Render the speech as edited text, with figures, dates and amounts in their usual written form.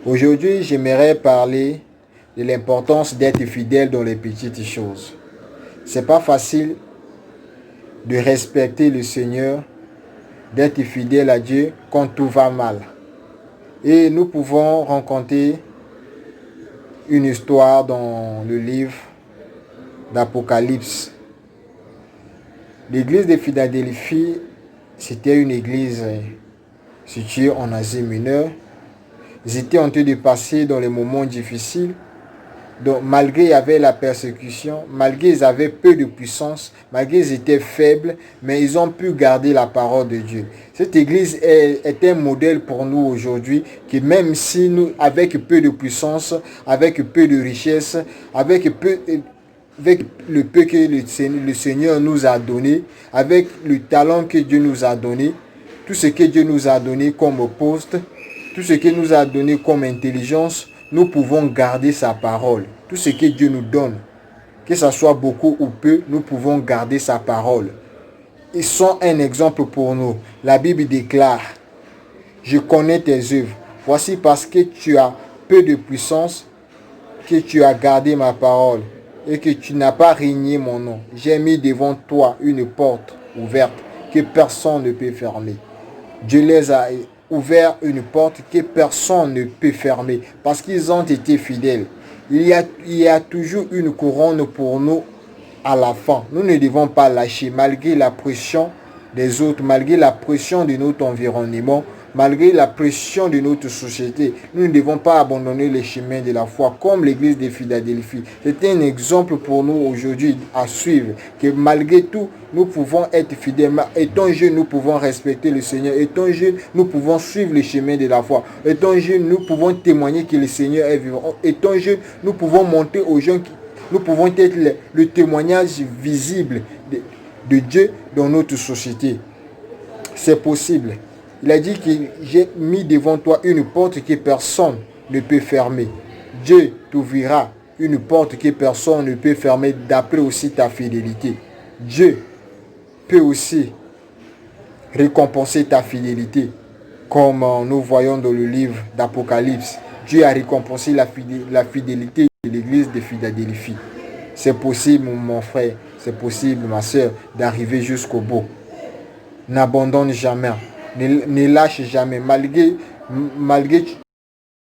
Aujourd'hui, j'aimerais parler de l'importance d'être fidèle dans les petites choses. C'est pas facile de respecter le Seigneur, d'être fidèle à Dieu quand tout va mal. Et nous pouvons rencontrer une histoire dans le livre d'Apocalypse. L'église de Philadelphie, c'était une église située en Asie mineure. Ils étaient en train de passer dans les moments difficiles. Donc, malgré il y avait la persécution, malgré ils avaient peu de puissance, malgré ils étaient faibles, mais ils ont pu garder la parole de Dieu. Cette église est un modèle pour nous aujourd'hui, que même si nous, avec peu de puissance, avec peu de richesse, avec le peu que le Seigneur nous a donné, avec le talent que Dieu nous a donné, tout ce que Dieu nous a donné comme poste, tout ce qu'il nous a donné comme intelligence, nous pouvons garder sa parole. Tout ce que Dieu nous donne, que ce soit beaucoup ou peu, nous pouvons garder sa parole. Ils sont un exemple pour nous. La Bible déclare, je connais tes œuvres. Voici parce que tu as peu de puissance, que tu as gardé ma parole et que tu n'as pas régné mon nom. J'ai mis devant toi une porte ouverte que personne ne peut fermer. Dieu les a ouvert une porte que personne ne peut fermer parce qu'ils ont été fidèles. Il y a toujours une couronne pour nous à la fin. Nous ne devons pas lâcher malgré la pression des autres, malgré la pression de notre environnement, malgré la pression de notre société. Nous ne devons pas abandonner les chemins de la foi comme l'église de Philadelphie. C'est un exemple pour nous aujourd'hui à suivre, que malgré tout, nous pouvons être fidèles. Étant jeunes, nous pouvons respecter le Seigneur. Étant jeunes, nous pouvons suivre les chemins de la foi. Étant jeunes, nous pouvons témoigner que le Seigneur est vivant. Étant jeunes, nous pouvons montrer aux gens nous pouvons être le témoignage visible de Dieu dans notre société. C'est possible. Il a dit que j'ai mis devant toi une porte que personne ne peut fermer. Dieu t'ouvrira une porte que personne ne peut fermer d'après aussi ta fidélité. Dieu peut aussi récompenser ta fidélité, comme nous voyons dans le livre d'Apocalypse. Dieu a récompensé la fidélité de l'église de Philadelphie. C'est possible, mon frère, c'est possible, ma soeur, d'arriver jusqu'au bout. N'abandonne jamais, ne lâche jamais, malgré